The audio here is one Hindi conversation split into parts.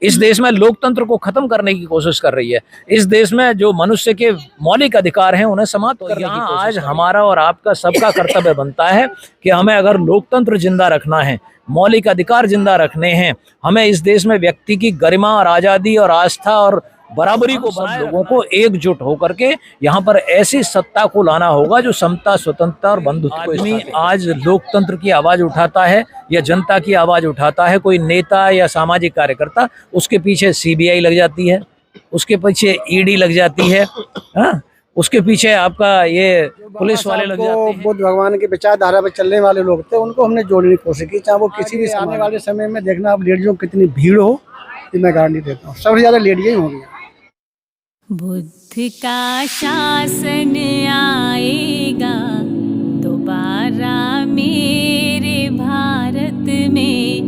इस देश में लोकतंत्र को खत्म करने की कोशिश कर रही है। इस देश में जो मनुष्य के मौलिक अधिकार हैं उन्हें समाप्त करने की कोशिश आज हमारा और आपका सबका कर्तव्य बनता है कि हमें अगर लोकतंत्र जिंदा रखना है, मौलिक अधिकार जिंदा रखने हैं, हमें इस देश में व्यक्ति की गरिमा और आज़ादी और आस्था और बराबरी को बनाए लोगों को एकजुट होकर के यहाँ पर ऐसी सत्ता को लाना होगा जो समता, स्वतंत्रता और बंधुत्व को आदमी आज लोकतंत्र की आवाज उठाता है या जनता की आवाज उठाता है, कोई नेता या सामाजिक कार्यकर्ता, उसके पीछे सीबीआई लग जाती है, उसके पीछे ईडी लग जाती है, उसके पीछे आपका ये पुलिस वाले लग जाते हैं। बुद्ध भगवान की विचारधारा पर चलने वाले लोग थे, उनको हमने जोड़ने की कोशिश की, चाहे वो किसी भी आने वाले समय में देखना अब लेडीजों की कितनी भीड़ हो, मैं गारंटी देता हूँ सबसे ज्यादा लेडीज ही होंगी। बुद्ध का शासन आएगा दोबारा मेरे भारत में,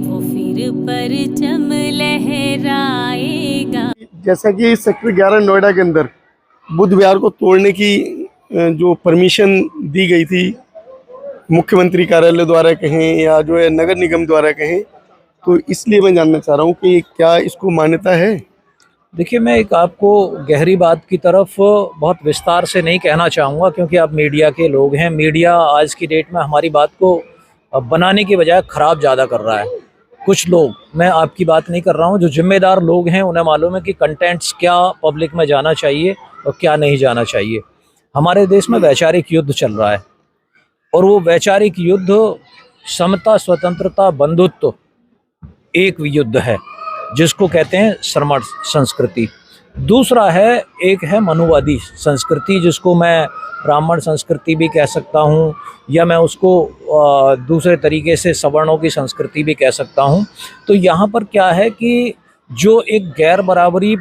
वो फिर परचम लहराएगा। जैसा कि सेक्टर 11 नोएडा के अंदर बुद्ध विहार को तोड़ने की जो परमिशन दी गई थी मुख्यमंत्री कार्यालय द्वारा कहें या जो है नगर निगम द्वारा कहें, तो इसलिए मैं जानना चाह रहा हूँ कि क्या इसको मान्यता है? देखिए, मैं एक आपको गहरी बात की तरफ बहुत विस्तार से नहीं कहना चाहूँगा क्योंकि आप मीडिया के लोग हैं। मीडिया आज की डेट में हमारी बात को बनाने की बजाय ख़राब ज़्यादा कर रहा है। कुछ लोग, मैं आपकी बात नहीं कर रहा हूँ, जो जिम्मेदार लोग हैं उन्हें मालूम है कि कंटेंट्स क्या पब्लिक में जाना चाहिए और क्या नहीं जाना चाहिए। हमारे देश में वैचारिक युद्ध चल रहा है और वो वैचारिक युद्ध समता, स्वतंत्रता, बंधुत्व एक युद्ध है जिसको कहते हैं श्रमण संस्कृति। दूसरा है, एक है मनुवादी संस्कृति जिसको मैं ब्राह्मण संस्कृति भी कह सकता हूँ या मैं उसको दूसरे तरीके से सवर्णों की संस्कृति भी कह सकता हूँ। तो यहाँ पर क्या है कि जो एक गैर बराबरी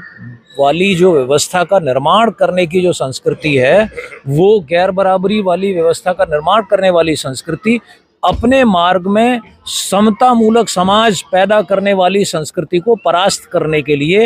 वाली जो व्यवस्था का निर्माण करने की जो संस्कृति है, वो गैर बराबरी वाली व्यवस्था का निर्माण करने वाली संस्कृति अपने मार्ग में समता मूलक समाज पैदा करने वाली संस्कृति को परास्त करने के लिए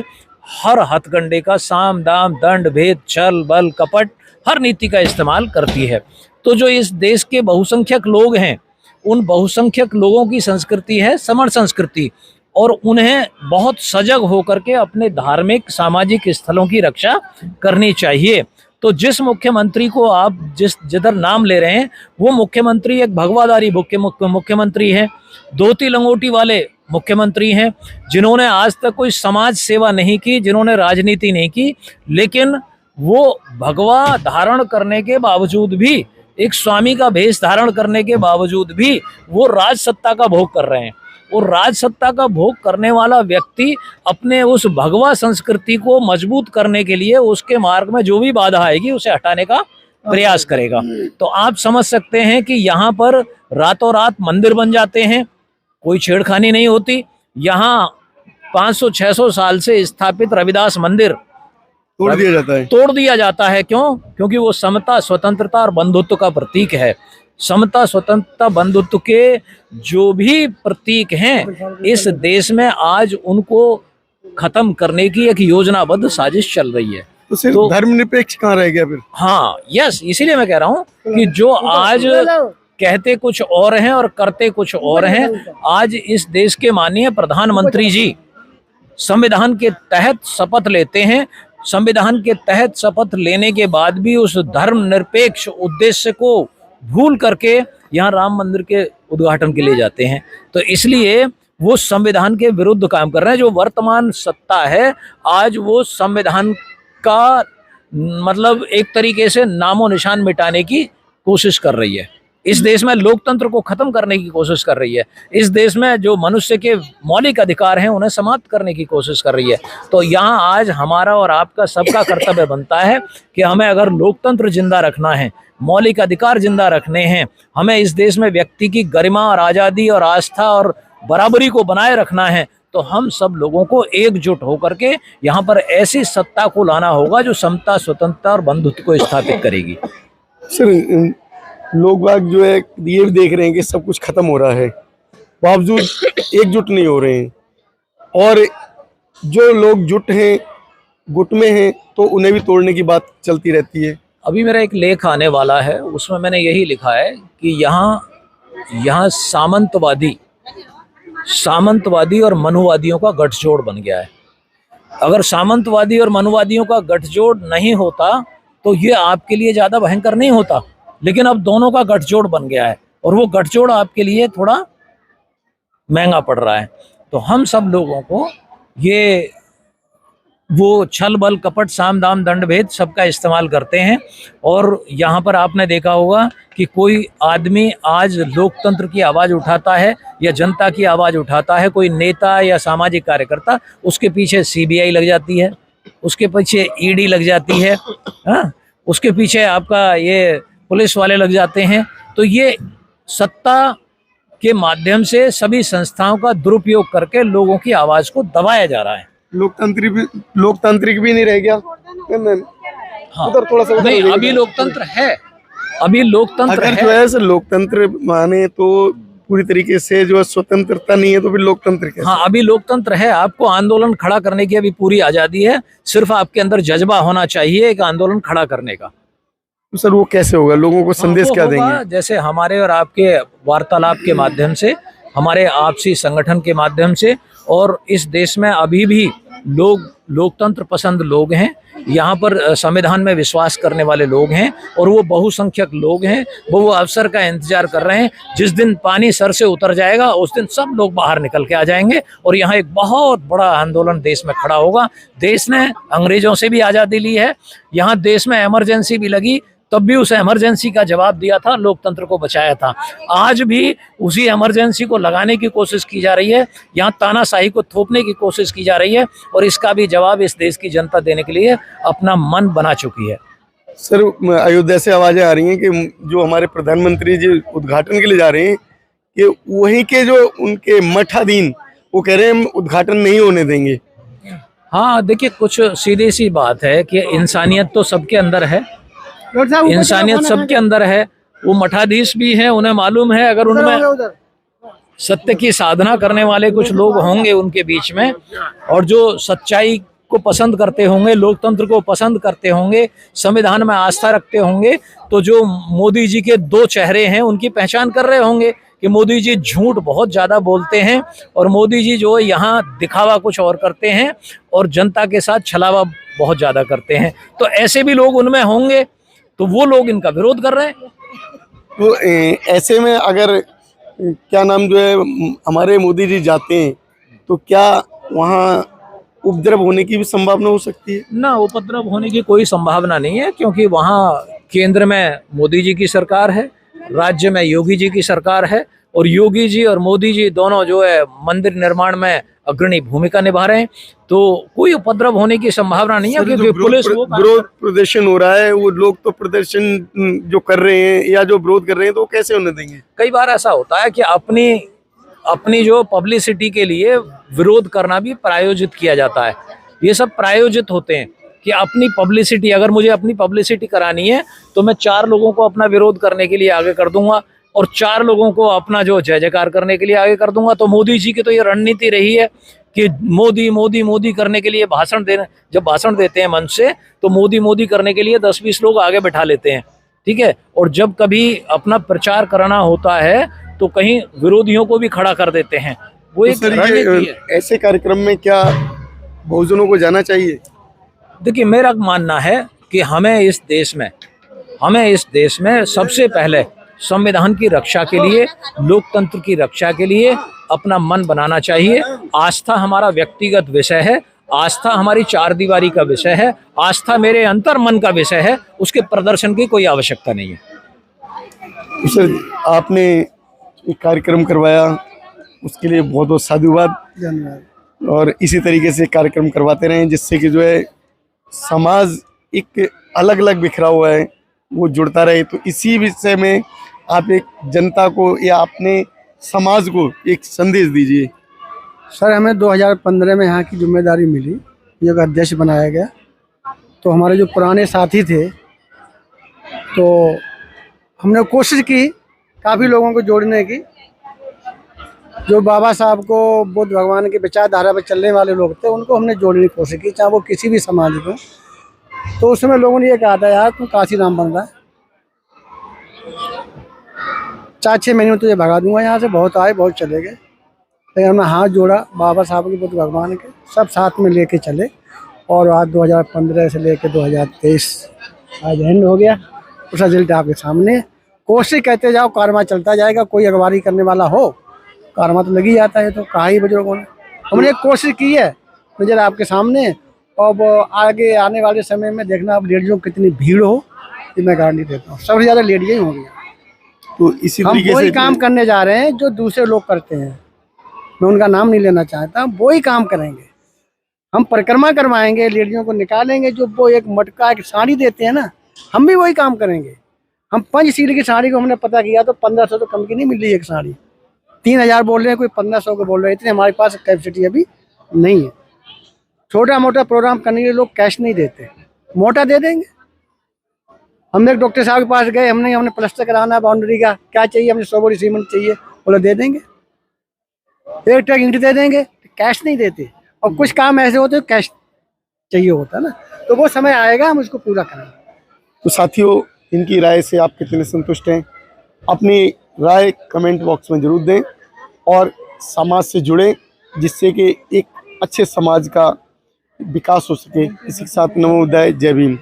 हर हथकंडे का, साम दाम दंड भेद छल बल कपट, हर नीति का इस्तेमाल करती है। तो जो इस देश के बहुसंख्यक लोग हैं, उन बहुसंख्यक लोगों की संस्कृति है समण संस्कृति और उन्हें बहुत सजग होकर के अपने धार्मिक सामाजिक स्थलों की रक्षा करनी चाहिए। तो जिस मुख्यमंत्री को आप जिधर नाम ले रहे हैं, वो मुख्यमंत्री एक भगवाधारी मुख्यमंत्री है, धोती लंगोटी वाले मुख्यमंत्री हैं, जिन्होंने आज तक कोई समाज सेवा नहीं की, जिन्होंने राजनीति नहीं की, लेकिन वो भगवा धारण करने के बावजूद भी, एक स्वामी का भेष धारण करने के बावजूद भी वो राज सत्ता का भोग कर रहे हैं। और राज सत्ता का भोग करने वाला व्यक्ति अपने उस भगवा संस्कृति को मजबूत करने के लिए उसके मार्ग में जो भी बाधा आएगी उसे हटाने का प्रयास करेगा। तो आप समझ सकते हैं कि यहाँ पर रातों रात मंदिर बन जाते हैं, कोई छेड़खानी नहीं होती। यहाँ 500-600 साल से स्थापित रविदास मंदिर तोड़ दिया जाता है। क्यों? क्योंकि वो समता, स्वतंत्रता और बंधुत्व का प्रतीक है। समता, स्वतंत्रता, बंधुत्व के जो भी प्रतीक हैं इस देश में आज उनको खत्म करने की एक योजनाबद्ध साजिश चल रही है। तो सिर्फ धर्मनिरपेक्ष कहाँ रह गया फिर? हाँ, यस, इसीलिए मैं कह रहा हूँ कि जो आज कहते कुछ और हैं और करते कुछ और हैं। आज इस देश के माननीय प्रधानमंत्री जी संविधान के तहत शपथ लेते हैं, संविधान के तहत शपथ लेने के बाद भी उस धर्मनिरपेक्ष उद्देश्य को भूल करके यहाँ राम मंदिर के उद्घाटन के लिए जाते हैं। तो इसलिए वो संविधान के विरुद्ध काम कर रहे हैं। जो वर्तमान सत्ता है आज वो संविधान का मतलब एक तरीके से नामो निशान मिटाने की कोशिश कर रही है। इस देश में लोकतंत्र को खत्म करने की कोशिश कर रही है। इस देश में जो मनुष्य के मौलिक अधिकार हैं उन्हें समाप्त करने की कोशिश कर रही है। तो यहाँ आज हमारा और आपका सबका कर्तव्य बनता है कि हमें अगर लोकतंत्र जिंदा रखना है, मौलिक अधिकार जिंदा रखने हैं, हमें इस देश में व्यक्ति की गरिमा और आज़ादी और आस्था और बराबरी को बनाए रखना है, तो हम सब लोगों को एकजुट होकर के यहाँ पर ऐसी सत्ता को लाना होगा जो समता, स्वतंत्रता और बंधुत्व को स्थापित करेगी। सर, लोग बाग जो है ये भी देख रहे हैं कि सब कुछ खत्म हो रहा है, बावजूद एकजुट नहीं हो रहे हैं, और जो लोग जुट हैं, गुट में हैं, तो उन्हें भी तोड़ने की बात चलती रहती है। अभी मेरा एक लेख आने वाला है, उसमें मैंने यही लिखा है कि यहाँ सामंतवादी सामंतवादी और मनुवादियों का गठजोड़ बन गया है। अगर सामंतवादी और मनुवादियों का गठजोड़ नहीं होता तो ये आपके लिए ज़्यादा भयंकर नहीं होता, लेकिन अब दोनों का गठजोड़ बन गया है और वो गठजोड़ आपके लिए थोड़ा महंगा पड़ रहा है। तो हम सब लोगों को ये वो छल बल कपट साम दाम दंड भेद सबका इस्तेमाल करते हैं। और यहाँ पर आपने देखा होगा कि कोई आदमी आज लोकतंत्र की आवाज़ उठाता है या जनता की आवाज़ उठाता है, कोई नेता या सामाजिक कार्यकर्ता, उसके पीछे सीबीआई लग जाती है, उसके पीछे ईडी लग जाती है, हाँ, उसके पीछे आपका ये पुलिस वाले लग जाते हैं। तो ये सत्ता के माध्यम से सभी संस्थाओं का दुरुपयोग करके लोगों की आवाज़ को दबाया जा रहा है। लोकतांत्रिक भी नहीं रह गया। हाँ, उधर थोड़ा सा नहीं, अभी लोकतंत्र है, अभी लोकतंत्र अगर है। जो है लोकतंत्र माने तो पूरी तरीके से जो है स्वतंत्रता नहीं है तो फिर लोकतंत्र कैसे? हाँ, अभी लोकतंत्र है, आपको आंदोलन खड़ा करने की अभी पूरी आज़ादी है, सिर्फ आपके अंदर जज्बा होना चाहिए एक आंदोलन खड़ा करने का। तो सर वो कैसे होगा, लोगों को संदेश वो क्या होगा देंगे? जैसे हमारे और आपके वार्तालाप के माध्यम से, हमारे आपसी संगठन के माध्यम से। और इस देश में अभी भी लोग लोकतंत्र पसंद लोग हैं, यहाँ पर संविधान में विश्वास करने वाले लोग हैं और वो बहुसंख्यक लोग हैं। वो अवसर का इंतजार कर रहे हैं, जिस दिन पानी सर से उतर जाएगा उस दिन सब लोग बाहर निकल के आ जाएंगे और यहाँ एक बहुत बड़ा आंदोलन देश में खड़ा होगा। देश ने अंग्रेजों से भी आज़ादी ली है, यहाँ देश में इमरजेंसी भी लगी, तब भी उस इमरजेंसी का जवाब दिया था, लोकतंत्र को बचाया था। आज भी उसी इमरजेंसी को लगाने की कोशिश की जा रही है, यहाँ तानाशाही को थोपने की कोशिश की जा रही है और इसका भी जवाब इस देश की जनता देने के लिए अपना मन बना चुकी है। सर अयोध्या से आवाजें आ रही हैं कि जो हमारे प्रधानमंत्री जी उद्घाटन के लिए जा रहे हैं कि वहीं के जो उनके मठाधीन वो कह रहे हैं हम उद्घाटन नहीं होने देंगे। हाँ, देखिए, कुछ सीधी सी बात है कि इंसानियत तो सबके अंदर है, इंसानियत सबके अंदर है। वो मठाधीश भी हैं, उन्हें मालूम है अगर उनमें सत्य की साधना करने वाले कुछ लोग होंगे उनके बीच में और जो सच्चाई को पसंद करते होंगे, लोकतंत्र को पसंद करते होंगे, संविधान में आस्था रखते होंगे, तो जो मोदी जी के दो चेहरे हैं उनकी पहचान कर रहे होंगे कि मोदी जी झूठ बहुत ज़्यादा बोलते हैं और मोदी जी जो यहाँ दिखावा कुछ और करते हैं और जनता के साथ छलावा बहुत ज़्यादा करते हैं। तो ऐसे भी लोग उनमें होंगे, तो वो लोग इनका विरोध कर रहे हैं। तो ऐसे में अगर क्या नाम जो है हमारे मोदी जी जाते हैं तो क्या वहाँ उपद्रव होने की भी संभावना हो सकती है? ना, उपद्रव होने की कोई संभावना नहीं है, क्योंकि वहाँ केंद्र में मोदी जी की सरकार है, राज्य में योगी जी की सरकार है और योगी जी और मोदी जी दोनों जो है मंदिर निर्माण में अग्रणी भूमिका निभा रहे हैं। तो कोई उपद्रव होने की संभावना नहीं है, क्योंकि पुलिस विरोध प्रदर्शन हो रहा है, वो लोग तो प्रदर्शन जो कर रहे हैं या जो विरोध कर रहे हैं तो वो कैसे होने देंगे? कई बार ऐसा होता है कि अपनी जो पब्लिसिटी के लिए विरोध करना भी प्रायोजित किया जाता है। ये सब प्रायोजित होते हैं कि अपनी पब्लिसिटी, अगर मुझे अपनी पब्लिसिटी करानी है तो मैं 4 लोगों को अपना विरोध करने के लिए आगे कर दूंगा और 4 लोगों को अपना जो जय जयकार करने के लिए आगे कर दूंगा। तो मोदी जी की तो ये रणनीति रही है कि मोदी मोदी मोदी करने के लिए जब भाषण देते हैं मंच से तो मोदी मोदी करने के लिए 10-20 लोग आगे बैठा लेते हैं, ठीक है। और जब कभी अपना प्रचार कराना होता है तो कहीं विरोधियों को भी खड़ा कर देते हैं। वो एक रणनीति है। ऐसे कार्यक्रम में क्या बहुजनों को जाना चाहिए? देखिए, मेरा मानना है कि हमें इस देश में सबसे पहले संविधान की रक्षा के लिए, लोकतंत्र की रक्षा के लिए अपना मन बनाना चाहिए। आस्था हमारा व्यक्तिगत विषय है, आस्था हमारी 4 दीवारी का विषय है, आस्था मेरे अंतर मन का विषय है, उसके प्रदर्शन की कोई आवश्यकता नहीं है। सर आपने एक कार्यक्रम करवाया उसके लिए बहुत बहुत साधुवाद, धन्यवाद। और इसी तरीके से कार्यक्रम करवाते रहें जिससे कि जो है समाज एक अलग अलग बिखरा हुआ है वो जुड़ता रहे। तो इसी विषय में आप एक जनता को या अपने समाज को एक संदेश दीजिए। सर, हमें 2015 में यहाँ की जिम्मेदारी मिली, ये एक अध्यक्ष बनाया गया। तो हमारे जो पुराने साथी थे तो हमने कोशिश की काफ़ी लोगों को जोड़ने की। जो बाबा साहब को, बुद्ध भगवान की विचारधारा पर चलने वाले लोग थे, उनको हमने जोड़ने की कोशिश की, चाहे वो किसी भी समाज को। तो उस समय लोगों ने ये कहा था, यार तू काशी राम बन रहा है, 4-6 महीने में तुझे भगा दूंगा यहाँ से। बहुत आए, बहुत चले गए। लेकिन हमने हाथ जोड़ा बाबा साहब के, बुद्ध भगवान के, सब साथ में लेके चले। और आज 2015 से लेके 2023 आज एंड हो गया। उस रिजल्ट आपके सामने है। कोशिश करते जाओ, कारवा चलता जाएगा। कोई अगवारी करने वाला हो, कारवा तो लगी जाता है। तो कहा ही बुजुर्गों ने, हमने एक कोशिश की है, नजर आपके सामने है। अब आगे आने वाले समय में देखना आप लेडीजों की कितनी भीड़ हो, ये मैं गारंटी देता हूँ। सबसे ज़्यादा लेडीज ही होंगी। तो इसी हम तरीके वही से काम करने जा रहे हैं जो दूसरे लोग करते हैं। मैं उनका नाम नहीं लेना चाहता, वही काम करेंगे। हम परिक्रमा करवाएंगे, लेडीजों को निकालेंगे। जो वो एक मटका एक साड़ी देते हैं ना, हम भी वही काम करेंगे। हम पंचशील की साड़ी को हमने पता किया तो 1500 तो कम की नहीं मिल रही एक साड़ी। 3000 बोल रहे हैं, कोई 1500 को बोल रहे हैं। इतने हमारे पास कैपेसिटी अभी नहीं है। छोटा मोटा प्रोग्राम करने के लिए लोग कैश नहीं देते, मोटा दे देंगे। हमने एक डॉक्टर साहब के पास गए, हमने प्लास्टर कराना बाउंड्री का, क्या चाहिए, हमने 100 बोरी सीमेंट चाहिए, बोले दे देंगे। एक ट्रक ईंट दे देंगे, कैश नहीं देते। और कुछ काम ऐसे होते हैं कैश चाहिए होता है ना, तो वो समय आएगा, हम उसको पूरा करेंगे। तो साथियों, इनकी राय से आप कितने संतुष्ट हैं? अपनी राय कमेंट बॉक्स में जरूर दें और समाज से जुड़ें, जिससे कि एक अच्छे समाज का विकास हो सके। इसी के साथ नमोदय, जय भीम।